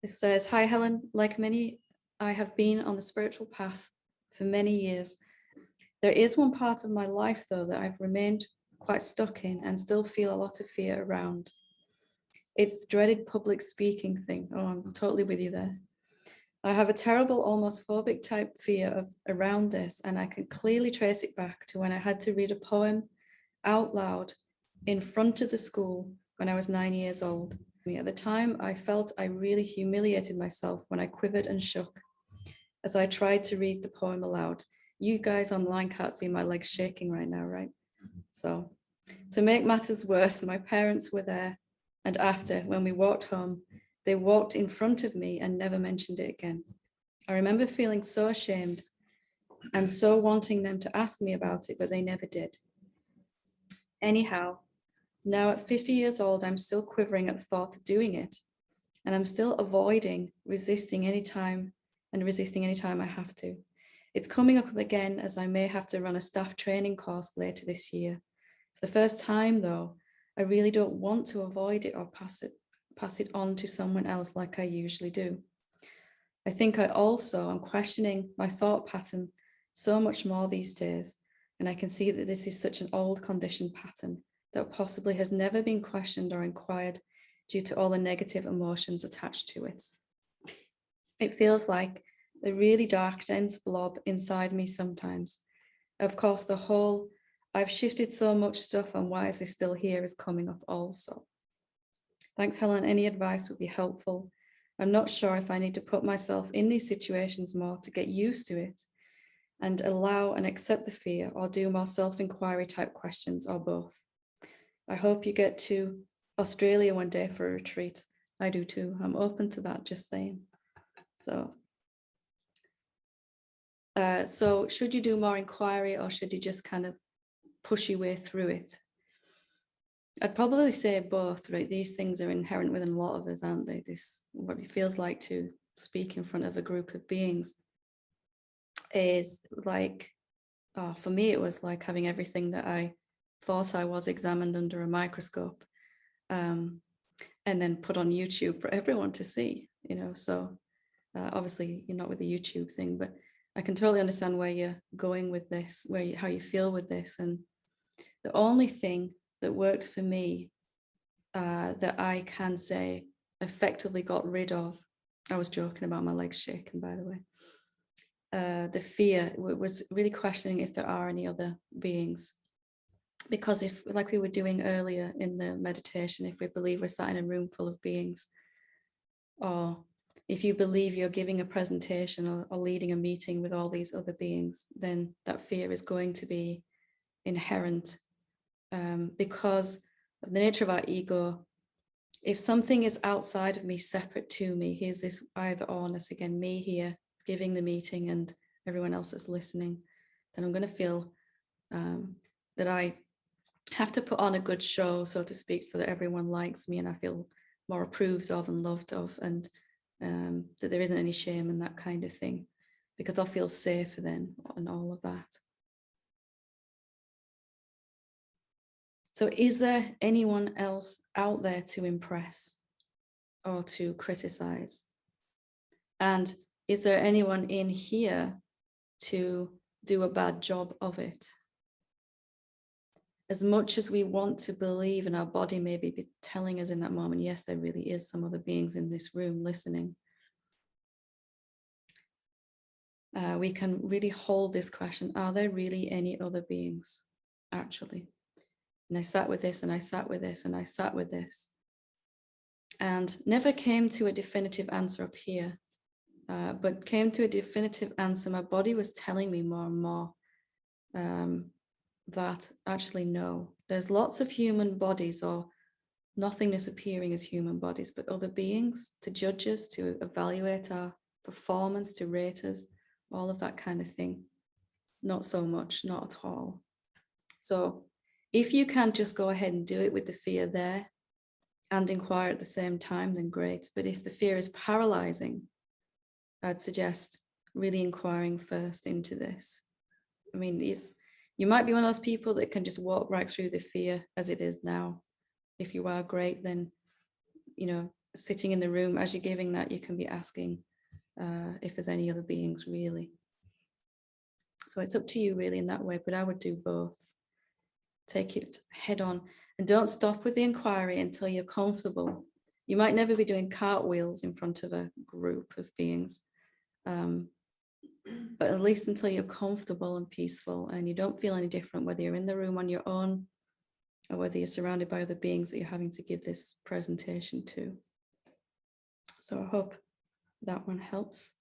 It says, "Hi Helen, like many, I have been on the spiritual path for many years. There is one part of my life though that I've remained quite stuck in and still feel a lot of fear around. It's dreaded public speaking thing." Oh, I'm totally with you there. "I have a terrible, almost phobic type fear of around this, and I can clearly trace it back to when I had to read a poem out loud in front of the school when I was 9 years old. At the time, I felt I really humiliated myself when I quivered and shook as I tried to read the poem aloud." You guys online can't see my legs shaking right now, right? So, to make matters worse, my parents were there, and after, when we walked home, they walked in front of me and never mentioned it again. I remember feeling so ashamed and so wanting them to ask me about it, but they never did. Anyhow, now at 50 years old, I'm still quivering at the thought of doing it, and I'm still resisting anytime I have to. It's coming up again as I may have to run a staff training course later this year. For the first time though, I really don't want to avoid it or pass it on to someone else like I usually do. I think I also am questioning my thought pattern so much more these days, and I can see that this is such an old conditioned pattern that possibly has never been questioned or inquired due to all the negative emotions attached to it. It feels like a really dark, dense blob inside me sometimes. Of course, the whole "I've shifted so much stuff and why is this still here" is coming up also. Thanks, Helen. Any advice would be helpful. I'm not sure if I need to put myself in these situations more to get used to it and allow and accept the fear, or do more self-inquiry type questions, or both. I hope you get to Australia one day for a retreat. I do too. I'm open to that, just saying. So should you do more inquiry, or should you just kind of push your way through it? I'd probably say both, right? These things are inherent within a lot of us, aren't they? This, what it feels like to speak in front of a group of beings is like, for me, it was like having everything that I thought I was examined under a microscope, and then put on YouTube for everyone to see, so obviously you're not with the YouTube thing, but I can totally understand where you're going with this, how you feel with this. And the only thing that worked for me, that I can say effectively got rid of, I was joking about my legs shaking, by the way, the fear was really questioning if there are any other beings. Because if, like we were doing earlier in the meditation, if we believe we're sat in a room full of beings, or if you believe you're giving a presentation or leading a meeting with all these other beings, then that fear is going to be inherent, because of the nature of our ego. If something is outside of me, separate to me, here's this either orness again, me here giving the meeting and everyone else that's listening, then I'm going to feel that I have to put on a good show, so to speak, so that everyone likes me and I feel more approved of and loved of, and that there isn't any shame and that kind of thing, because I'll feel safer then and all of that. So is there anyone else out there to impress or to criticize? And is there anyone in here to do a bad job of it? As much as we want to believe, and our body may be telling us in that moment, yes, there really is some other beings in this room listening, we can really hold this question, are there really any other beings, actually? And I sat with this, and I sat with this, and I sat with this, and never came to a definitive answer up here, but came to a definitive answer. My body was telling me more and more that actually, no, there's lots of human bodies or nothingness appearing as human bodies, but other beings to judge us, to evaluate our performance, to rate us, all of that kind of thing. Not so much, not at all. So if you can just go ahead and do it with the fear there and inquire at the same time, then great. But if the fear is paralyzing, I'd suggest really inquiring first into this. I mean, you might be one of those people that can just walk right through the fear as it is now. If you are, great, then, sitting in the room, as you're giving that, you can be asking if there's any other beings really. So it's up to you really in that way, but I would do both. Take it head on and don't stop with the inquiry until you're comfortable. You might never be doing cartwheels in front of a group of beings, but at least until you're comfortable and peaceful and you don't feel any different, whether you're in the room on your own or whether you're surrounded by other beings that you're having to give this presentation to. So I hope that one helps.